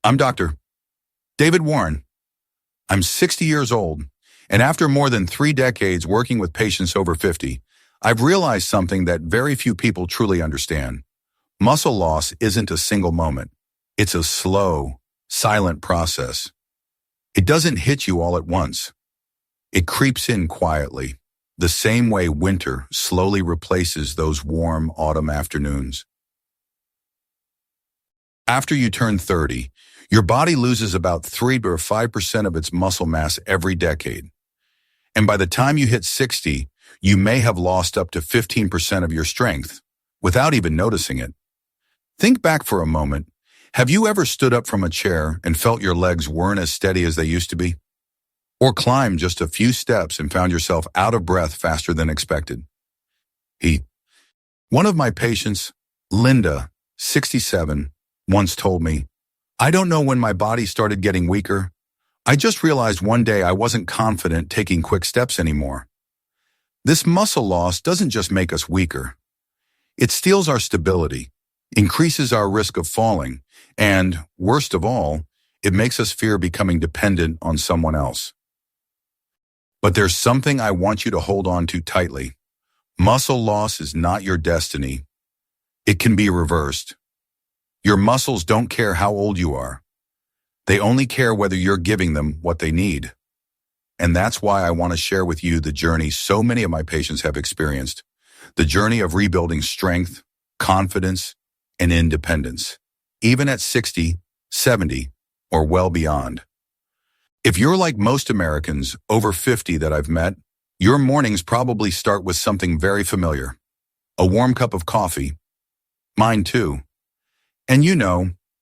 I'm Dr. David Warren. I'm 60 years old, and after more than 3 decades working with patients over 50, I've realized something that very few people truly understand. Muscle loss isn't a single moment. It's a slow, silent process. It doesn't hit you all at once. It creeps in quietly, the same way winter slowly replaces those warm autumn afternoons. After you turn 30, your body loses about 3 or 5% of its muscle mass every decade. And by the time you hit 60, you may have lost up to 15% of your strength without even noticing it. Think back for a moment. Have you ever stood up from a chair and felt your legs weren't as steady as they used to be? Or climbed just a few steps and found yourself out of breath faster than expected? One of my patients, Linda, 67, once told me, "I don't know when my body started getting weaker. I just realized one day I wasn't confident taking quick steps anymore." This muscle loss doesn't just make us weaker. It steals our stability, increases our risk of falling, and, worst of all, it makes us fear becoming dependent on someone else. But there's something I want you to hold on to tightly. Muscle loss is not your destiny. It can be reversed. Your muscles don't care how old you are. They only care whether you're giving them what they need. And that's why I want to share with you the journey so many of my patients have experienced, the journey of rebuilding strength, confidence, and independence, even at 60, 70, or well beyond. If you're like most Americans over 50 that I've met, your mornings probably start with something very familiar, a warm cup of coffee. Mine too. And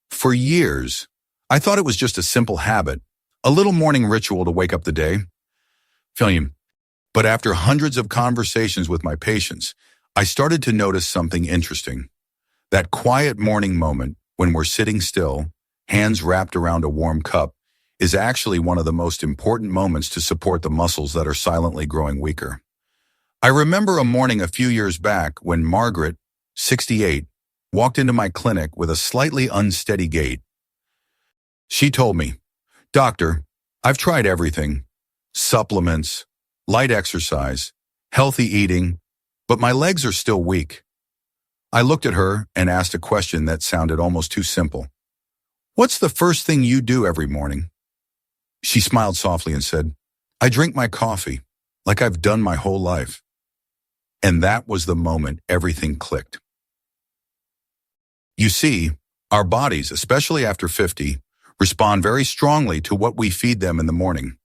for years, I thought it was just a simple habit, a little morning ritual to wake up the day. But after hundreds of conversations with my patients, I started to notice something interesting. That quiet morning moment when we're sitting still, hands wrapped around a warm cup, is actually one of the most important moments to support the muscles that are silently growing weaker. I remember a morning a few years back when Margaret, 68, walked into my clinic with a slightly unsteady gait. She told me, "Doctor, I've tried everything, supplements, light exercise, healthy eating, but my legs are still weak." I looked at her and asked a question that sounded almost too simple. "What's the first thing you do every morning?" She smiled softly and said, "I drink my coffee, like I've done my whole life." And that was the moment everything clicked. You see, our bodies, especially after 50, respond very strongly to what we feed them in the morning.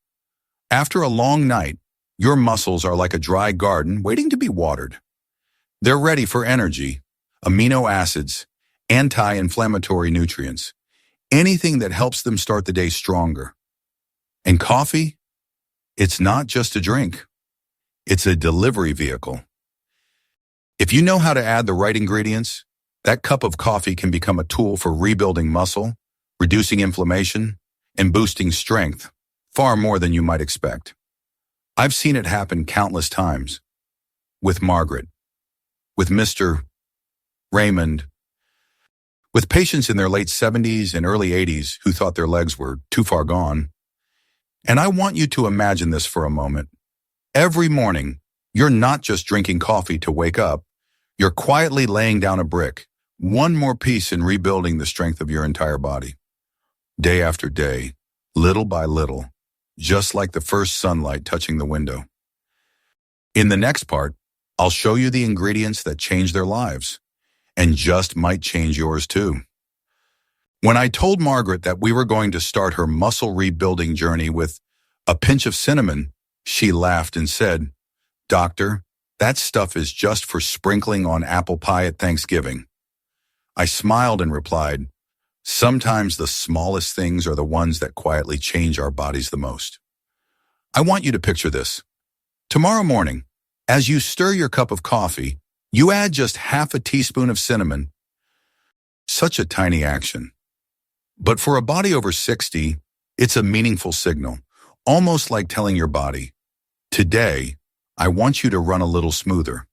After a long night, your muscles are like a dry garden waiting to be watered. They're ready for energy, amino acids, anti-inflammatory nutrients, anything that helps them start the day stronger. And coffee? It's not just a drink. It's a delivery vehicle. If you know how to add the right ingredients, that cup of coffee can become a tool for rebuilding muscle, reducing inflammation, and boosting strength, far more than you might expect. I've seen it happen countless times. With Margaret, with Mr. Raymond, with patients in their late 70s and early 80s who thought their legs were too far gone. And I want you to imagine this for a moment. Every morning, you're not just drinking coffee to wake up, you're quietly laying down a brick, one more piece in rebuilding the strength of your entire body. Day after day, little by little, just like the first sunlight touching the window. In the next part, I'll show you the ingredients that change their lives, and just might change yours too. When I told Margaret that we were going to start her muscle rebuilding journey with a pinch of cinnamon, she laughed and said, "Doctor, that stuff is just for sprinkling on apple pie at Thanksgiving." I smiled and replied, "Sometimes the smallest things are the ones that quietly change our bodies the most." I want you to picture this. Tomorrow morning, as you stir your cup of coffee, you add just half a teaspoon of cinnamon. Such a tiny action. But for a body over 60, it's a meaningful signal, almost like telling your body, "Today, I want you to run a little smoother."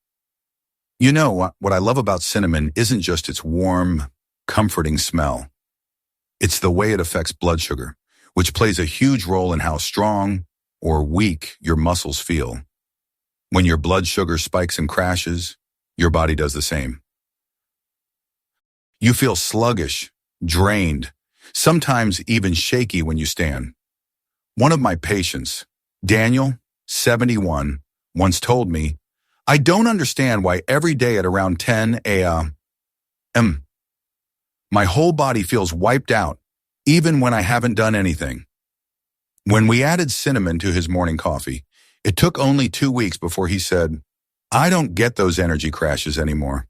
You know, what I love about cinnamon isn't just its warm, comforting smell. It's the way it affects blood sugar, which plays a huge role in how strong or weak your muscles feel. When your blood sugar spikes and crashes, your body does the same. You feel sluggish, drained, sometimes even shaky when you stand. One of my patients, Daniel, 71, once told me, "I don't understand why every day at around 10 a.m., my whole body feels wiped out, even when I haven't done anything." When we added cinnamon to his morning coffee, it took only 2 weeks before he said, "I don't get those energy crashes anymore.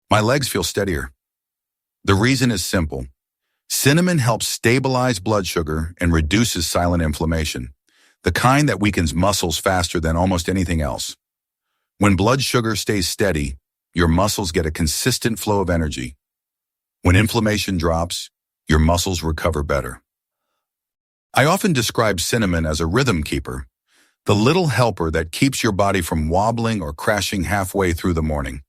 My legs feel steadier." The reason is simple. Cinnamon helps stabilize blood sugar and reduces silent inflammation, the kind that weakens muscles faster than almost anything else. When blood sugar stays steady, your muscles get a consistent flow of energy. When inflammation drops, your muscles recover better. I often describe cinnamon as a rhythm keeper, the little helper that keeps your body from wobbling or crashing halfway through the morning.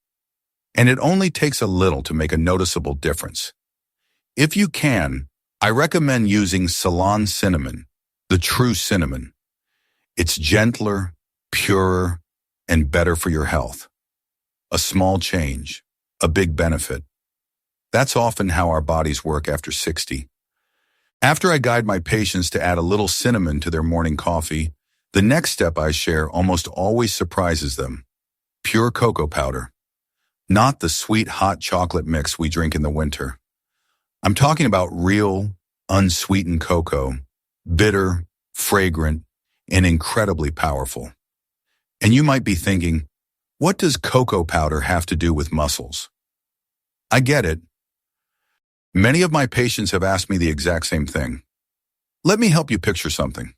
And it only takes a little to make a noticeable difference. If you can, I recommend using Ceylon cinnamon, the true cinnamon. It's gentler, purer, and better for your health. A small change, a big benefit. That's often how our bodies work after 60. After I guide my patients to add a little cinnamon to their morning coffee, the next step I share almost always surprises them. Pure cocoa powder. Not the sweet hot chocolate mix we drink in the winter. I'm talking about real, unsweetened cocoa, bitter, fragrant, and incredibly powerful. And you might be thinking, what does cocoa powder have to do with muscles? I get it. Many of my patients have asked me the exact same thing. Let me help you picture something.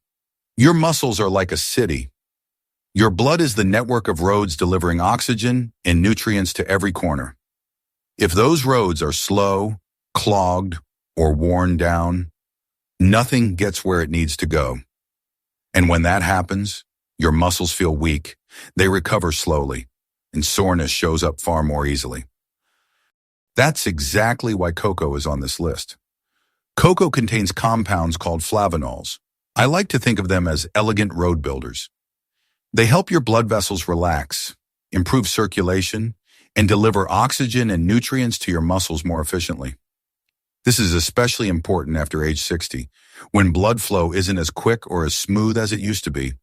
Your muscles are like a city. Your blood is the network of roads delivering oxygen and nutrients to every corner. If those roads are slow, clogged, or worn down, nothing gets where it needs to go. And when that happens, your muscles feel weak, they recover slowly, and soreness shows up far more easily. That's exactly why cocoa is on this list. Cocoa contains compounds called flavonols. I like to think of them as elegant road builders. They help your blood vessels relax, improve circulation, and deliver oxygen and nutrients to your muscles more efficiently. This is especially important after age 60, when blood flow isn't as quick or as smooth as it used to be.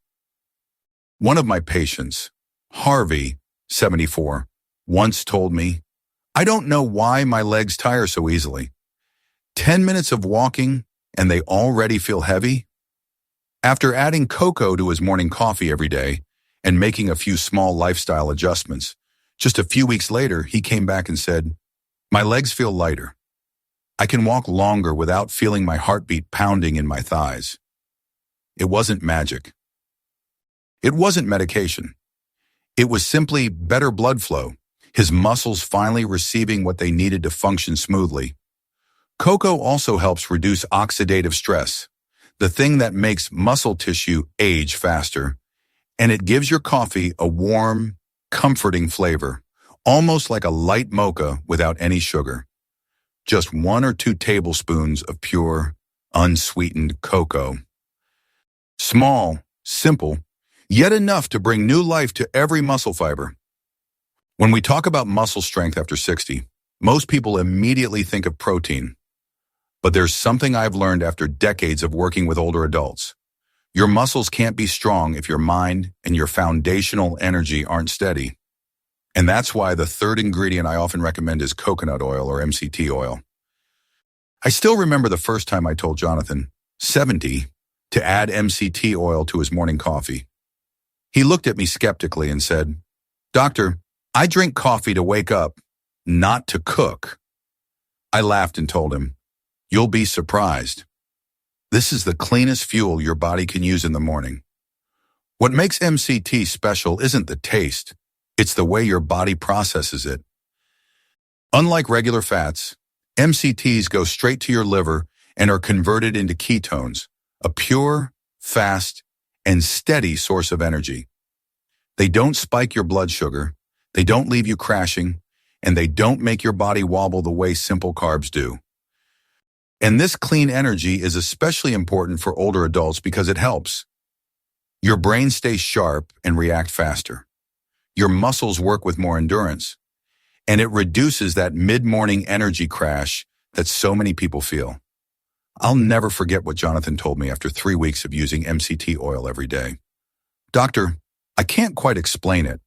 One of my patients, Harvey, 74, once told me, "I don't know why my legs tire so easily. 10 minutes of walking and they already feel heavy?" After adding cocoa to his morning coffee every day and making a few small lifestyle adjustments, just a few weeks later, he came back and said, "My legs feel lighter. I can walk longer without feeling my heartbeat pounding in my thighs." It wasn't magic. It wasn't medication. It was simply better blood flow, his muscles finally receiving what they needed to function smoothly. Cocoa also helps reduce oxidative stress, the thing that makes muscle tissue age faster, and it gives your coffee a warm, comforting flavor, almost like a light mocha without any sugar. Just 1 or 2 tablespoons of pure, unsweetened cocoa. Small, simple, yet enough to bring new life to every muscle fiber. When we talk about muscle strength after 60, most people immediately think of protein. But there's something I've learned after decades of working with older adults. Your muscles can't be strong if your mind and your foundational energy aren't steady. And that's why the third ingredient I often recommend is coconut oil or MCT oil. I still remember the first time I told Jonathan, 70, to add MCT oil to his morning coffee. He looked at me skeptically and said, "Doctor, I drink coffee to wake up, not to cook." I laughed and told him, "You'll be surprised. This is the cleanest fuel your body can use in the morning." What makes MCT special isn't the taste, it's the way your body processes it. Unlike regular fats, MCTs go straight to your liver and are converted into ketones, a pure, fast, and steady source of energy. They don't spike your blood sugar, they don't leave you crashing, and they don't make your body wobble the way simple carbs do. And this clean energy is especially important for older adults because it helps your brain stay sharp and react faster. Your muscles work with more endurance, and it reduces that mid-morning energy crash that so many people feel. I'll never forget what Jonathan told me after 3 weeks of using MCT oil every day. Doctor, I can't quite explain it,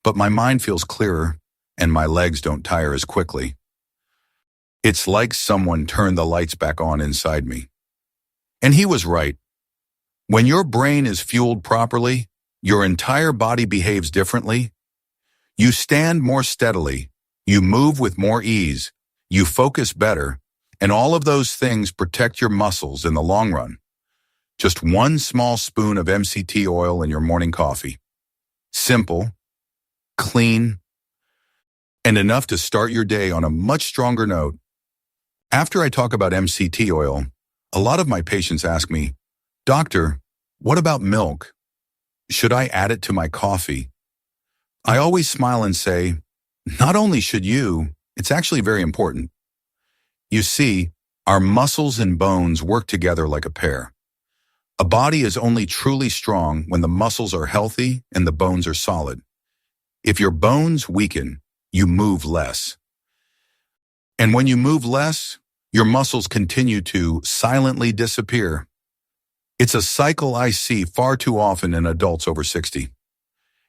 but my mind feels clearer and my legs don't tire as quickly. It's like someone turned the lights back on inside me. And he was right. When your brain is fueled properly, your entire body behaves differently. You stand more steadily, you move with more ease, you focus better, and all of those things protect your muscles in the long run. Just one small spoon of MCT oil in your morning coffee. Simple, clean, and enough to start your day on a much stronger note. After I talk about MCT oil, a lot of my patients ask me, Doctor, what about milk? Should I add it to my coffee? I always smile and say, not only should you, it's actually very important. You see, our muscles and bones work together like a pair. A body is only truly strong when the muscles are healthy and the bones are solid. If your bones weaken, you move less. And when you move less, your muscles continue to silently disappear. It's a cycle I see far too often in adults over 60.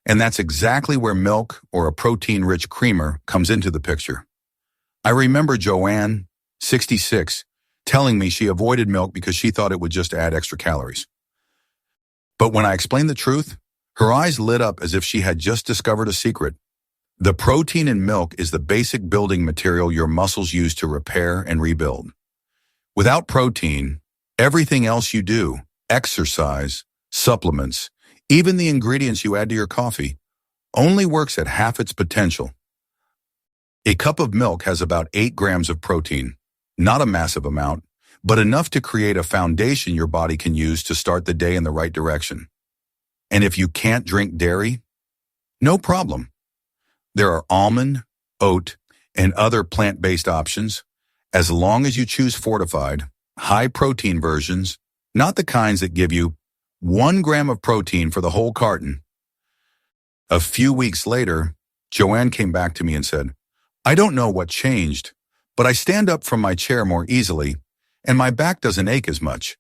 And that's exactly where milk or a protein-rich creamer comes into the picture. I remember Joanne, 66, telling me she avoided milk because she thought it would just add extra calories. But when I explained the truth, her eyes lit up as if she had just discovered a secret. The protein in milk is the basic building material your muscles use to repair and rebuild. Without protein, everything else you do, exercise, supplements, even the ingredients you add to your coffee, only works at half its potential. A cup of milk has about 8 grams of protein, not a massive amount, but enough to create a foundation your body can use to start the day in the right direction. And if you can't drink dairy, no problem. There are almond, oat, and other plant-based options, as long as you choose fortified, high-protein versions, not the kinds that give you 1 gram of protein for the whole carton. A few weeks later, Joanne came back to me and said, I don't know what changed, but I stand up from my chair more easily, and my back doesn't ache as much.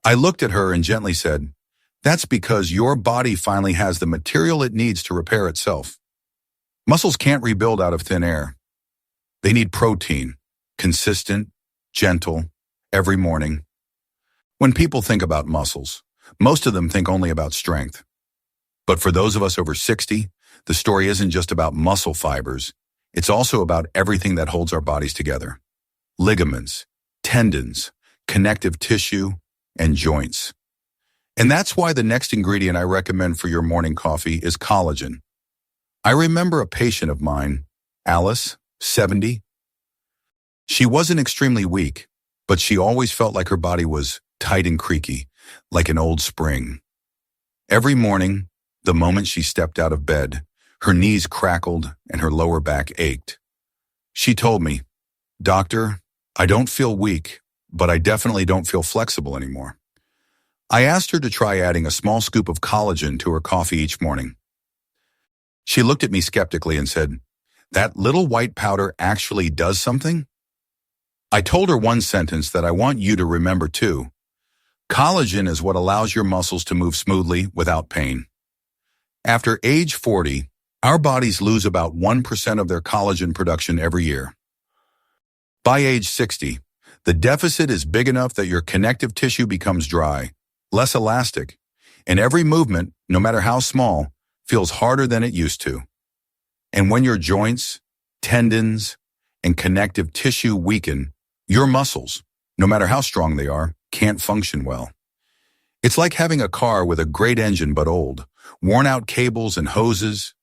I looked at her and gently said, that's because your body finally has the material it needs to repair itself. Muscles can't rebuild out of thin air. They need protein, consistent, gentle, every morning. When people think about muscles, most of them think only about strength. But for those of us over 60, the story isn't just about muscle fibers. It's also about everything that holds our bodies together. Ligaments, tendons, connective tissue, and joints. And that's why the next ingredient I recommend for your morning coffee is collagen. I remember a patient of mine, Alice, 70. She wasn't extremely weak, but she always felt like her body was tight and creaky, like an old spring. Every morning, the moment she stepped out of bed, her knees crackled and her lower back ached. She told me, Doctor, I don't feel weak, but I definitely don't feel flexible anymore. I asked her to try adding a small scoop of collagen to her coffee each morning. She looked at me skeptically and said, that little white powder actually does something? I told her one sentence that I want you to remember too. Collagen is what allows your muscles to move smoothly without pain. After age 40, our bodies lose about 1% of their collagen production every year. By age 60, the deficit is big enough that your connective tissue becomes dry, less elastic, and every movement, no matter how small, feels harder than it used to. And when your joints, tendons, and connective tissue weaken, your muscles, no matter how strong they are, can't function well. It's like having a car with a great engine but old, worn out cables and hoses.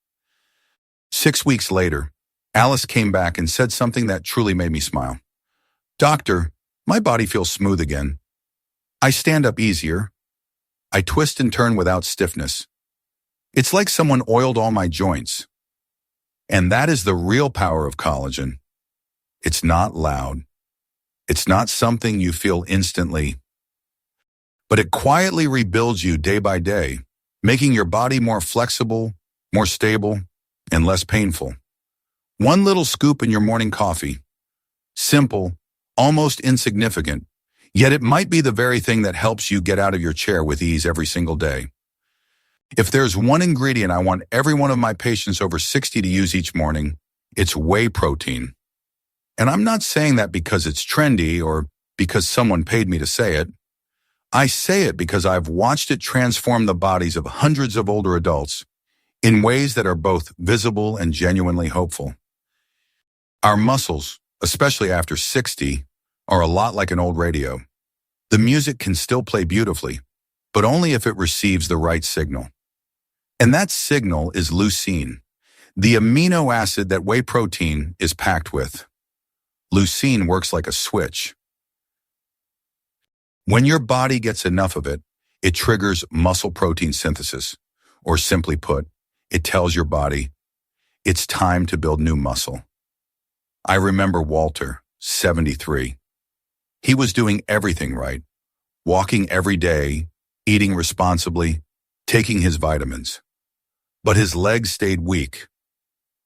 6 weeks later, Alice came back and said something that truly made me smile. Doctor, my body feels smooth again. I stand up easier. I twist and turn without stiffness. It's like someone oiled all my joints. And that is the real power of collagen. It's not loud. It's not something you feel instantly, but it quietly rebuilds you day by day, making your body more flexible, more stable, and less painful. One little scoop in your morning coffee. Simple, almost insignificant, yet it might be the very thing that helps you get out of your chair with ease every single day. If there's one ingredient I want every one of my patients over 60 to use each morning, it's whey protein. And I'm not saying that because it's trendy or because someone paid me to say it. I say it because I've watched it transform the bodies of hundreds of older adults in ways that are both visible and genuinely hopeful. Our muscles, especially after 60, are a lot like an old radio. The music can still play beautifully, but only if it receives the right signal. And that signal is leucine, the amino acid that whey protein is packed with. Leucine works like a switch. When your body gets enough of it, it triggers muscle protein synthesis, or simply put, it tells your body, it's time to build new muscle. I remember Walter, 73. He was doing everything right, walking every day, eating responsibly, taking his vitamins. But his legs stayed weak.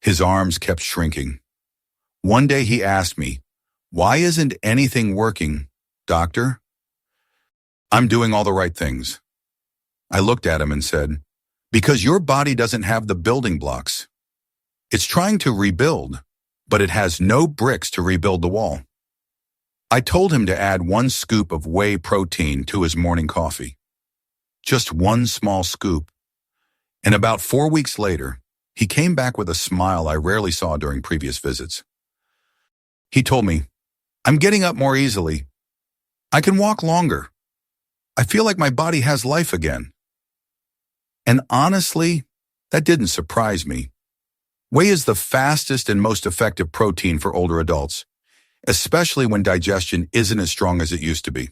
His arms kept shrinking. One day he asked me, "Why isn't anything working, doctor?" "I'm doing all the right things." I looked at him and said, "Because your body doesn't have the building blocks. It's trying to rebuild, but it has no bricks to rebuild the wall." I told him to add 1 scoop of whey protein to his morning coffee. Just 1 small scoop. And about 4 weeks later, he came back with a smile I rarely saw during previous visits. He told me, "I'm getting up more easily. I can walk longer. I feel like my body has life again." And honestly, that didn't surprise me. Whey is the fastest and most effective protein for older adults, especially when digestion isn't as strong as it used to be.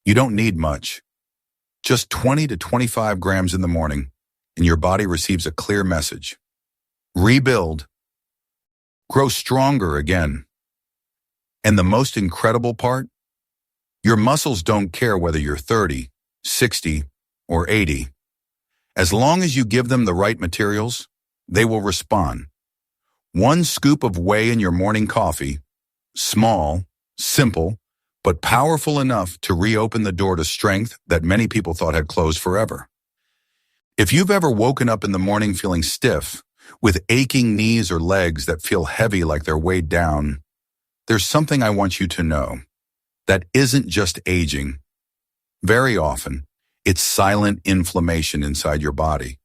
You don't need much. Just 20 to 25 grams in the morning, and your body receives a clear message. Rebuild. Grow stronger again. And the most incredible part? Your muscles don't care whether you're 30, 60, or 80. As long as you give them the right materials, they will respond. 1 scoop of whey in your morning coffee, small, simple, but powerful enough to reopen the door to strength that many people thought had closed forever. If you've ever woken up in the morning feeling stiff, with aching knees or legs that feel heavy like they're weighed down, there's something I want you to know. That isn't just aging. Very often, it's silent inflammation inside your body.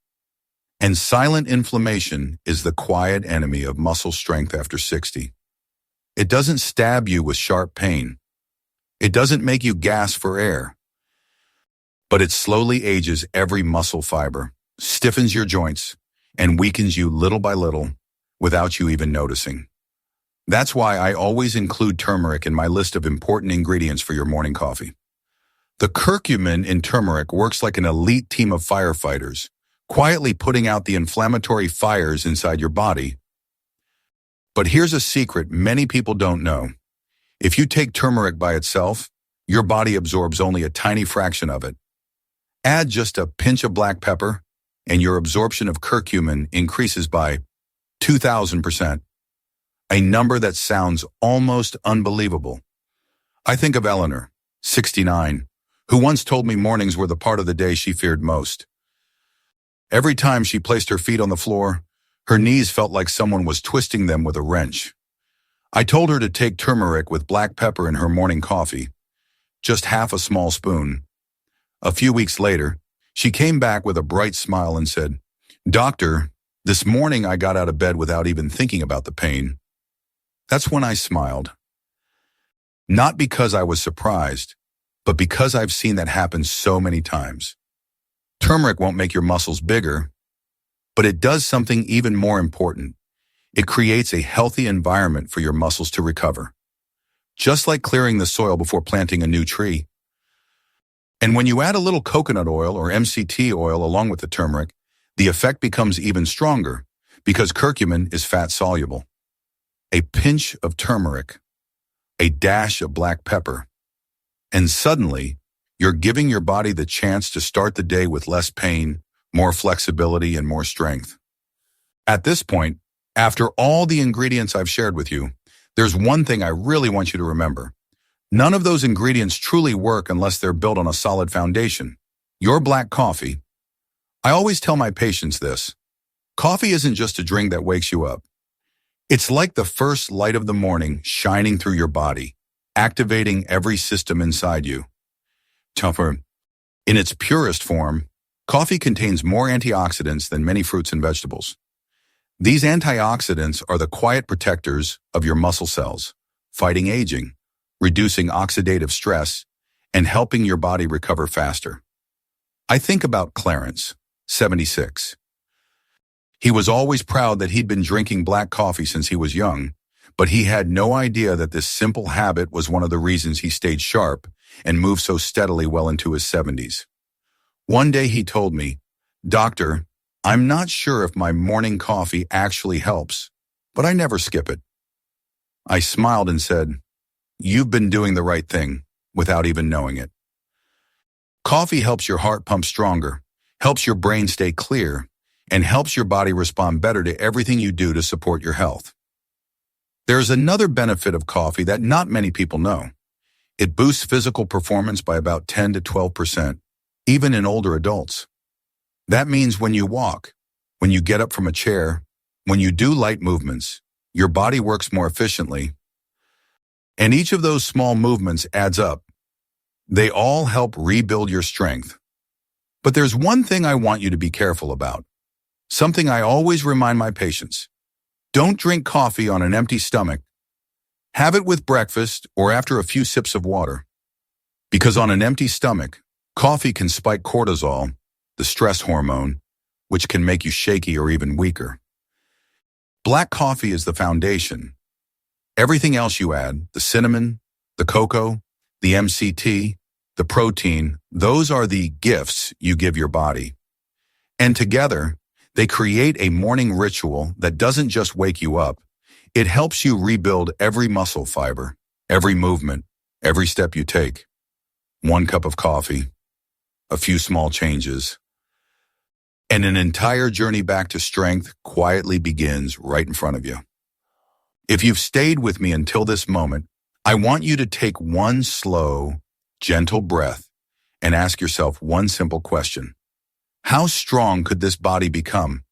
And silent inflammation is the quiet enemy of muscle strength after 60. It doesn't stab you with sharp pain. It doesn't make you gasp for air. But it slowly ages every muscle fiber, stiffens your joints, and weakens you little by little without you even noticing. That's why I always include turmeric in my list of important ingredients for your morning coffee. The curcumin in turmeric works like an elite team of firefighters, quietly putting out the inflammatory fires inside your body. But here's a secret many people don't know. If you take turmeric by itself, your body absorbs only a tiny fraction of it. Add just a pinch of black pepper, and your absorption of curcumin increases by 2,000%. A number that sounds almost unbelievable. I think of Eleanor, 69, who once told me mornings were the part of the day she feared most. Every time she placed her feet on the floor, her knees felt like someone was twisting them with a wrench. I told her to take turmeric with black pepper in her morning coffee, just half a small spoon. A few weeks later, she came back with a bright smile and said, "Doctor, this morning I got out of bed without even thinking about the pain." That's when I smiled. Not because I was surprised, but because I've seen that happen so many times. Turmeric won't make your muscles bigger, but it does something even more important. It creates a healthy environment for your muscles to recover, just like clearing the soil before planting a new tree. And when you add a little coconut oil or MCT oil along with the turmeric, the effect becomes even stronger because curcumin is fat-soluble. A pinch of turmeric, a dash of black pepper, and suddenly, you're giving your body the chance to start the day with less pain, more flexibility, and more strength. At this point, after all the ingredients I've shared with you, there's one thing I really want you to remember. None of those ingredients truly work unless they're built on a solid foundation. Your black coffee. I always tell my patients this. Coffee isn't just a drink that wakes you up. It's like the first light of the morning shining through your body, activating every system inside you. Tougher. In its purest form, coffee contains more antioxidants than many fruits and vegetables. These antioxidants are the quiet protectors of your muscle cells, fighting aging, reducing oxidative stress, and helping your body recover faster. I think about Clarence, 76. He was always proud that he'd been drinking black coffee since he was young, but he had no idea that this simple habit was one of the reasons he stayed sharp and moved so steadily well into his 70s. One day he told me, "Doctor, I'm not sure if my morning coffee actually helps, but I never skip it." I smiled and said, "You've been doing the right thing without even knowing it." Coffee helps your heart pump stronger, helps your brain stay clear, and helps your body respond better to everything you do to support your health. There's another benefit of coffee that not many people know. It boosts physical performance by about 10 to 12%, even in older adults. That means when you walk, when you get up from a chair, when you do light movements, your body works more efficiently. And each of those small movements adds up. They all help rebuild your strength. But there's one thing I want you to be careful about. Something I always remind my patients. Don't drink coffee on an empty stomach. Have it with breakfast or after a few sips of water. Because on an empty stomach, coffee can spike cortisol, the stress hormone, which can make you shaky or even weaker. Black coffee is the foundation. Everything else you add, the cinnamon, the cocoa, the MCT, the protein, those are the gifts you give your body. And together, they create a morning ritual that doesn't just wake you up. It helps you rebuild every muscle fiber, every movement, every step you take. 1 cup of coffee, a few small changes, and an entire journey back to strength quietly begins right in front of you. If you've stayed with me until this moment, I want you to take one slow, gentle breath and ask yourself one simple question. How strong could this body become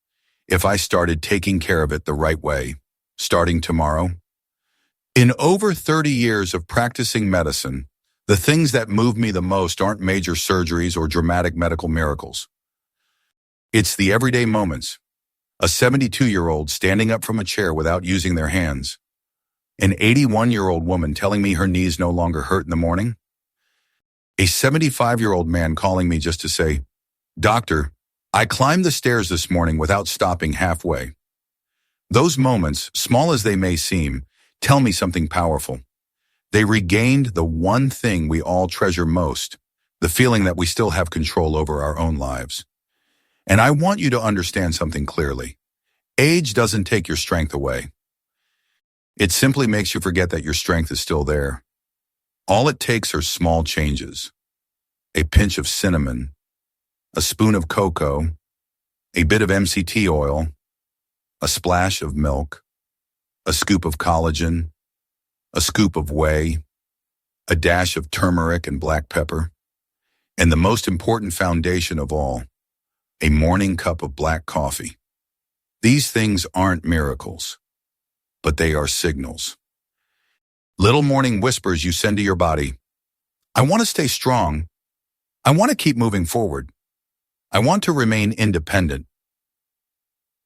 if I started taking care of it the right way, starting tomorrow? In over 30 years of practicing medicine, the things that move me the most aren't major surgeries or dramatic medical miracles. It's the everyday moments. A 72-year-old standing up from a chair without using their hands. An 81-year-old woman telling me her knees no longer hurt in the morning. A 75-year-old man calling me just to say, "Doctor, I climbed the stairs this morning without stopping halfway." Those moments, small as they may seem, tell me something powerful. They regained the one thing we all treasure most, the feeling that we still have control over our own lives. And I want you to understand something clearly. Age doesn't take your strength away. It simply makes you forget that your strength is still there. All it takes are small changes. A pinch of cinnamon, a spoon of cocoa, a bit of MCT oil, a splash of milk, a scoop of collagen, a scoop of whey, a dash of turmeric and black pepper, and the most important foundation of all, a morning cup of black coffee. These things aren't miracles, but they are signals. Little morning whispers you send to your body. I want to stay strong. I want to keep moving forward. I want to remain independent.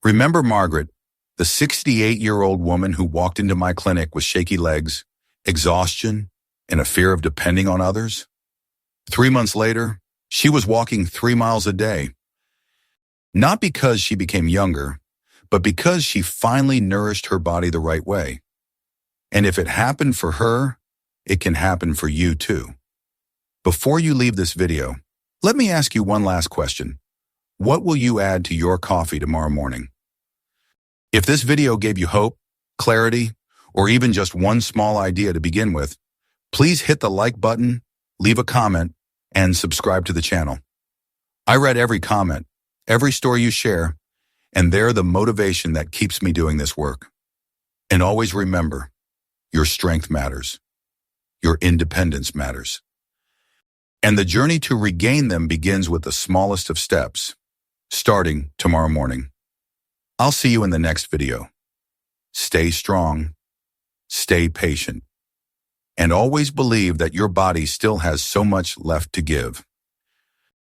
Remember Margaret, the 68-year-old woman who walked into my clinic with shaky legs, exhaustion, and a fear of depending on others? 3 months later, she was walking 3 miles a day. Not because she became younger, but because she finally nourished her body the right way. And if it happened for her, it can happen for you too. Before you leave this video, let me ask you one last question. What will you add to your coffee tomorrow morning? If this video gave you hope, clarity, or even just one small idea to begin with, please hit the like button, leave a comment, and subscribe to the channel. I read every comment, every story you share, and they're the motivation that keeps me doing this work. And always remember, your strength matters. Your independence matters. And the journey to regain them begins with the smallest of steps, starting tomorrow morning. I'll see you in the next video. Stay strong, stay patient, and always believe that your body still has so much left to give.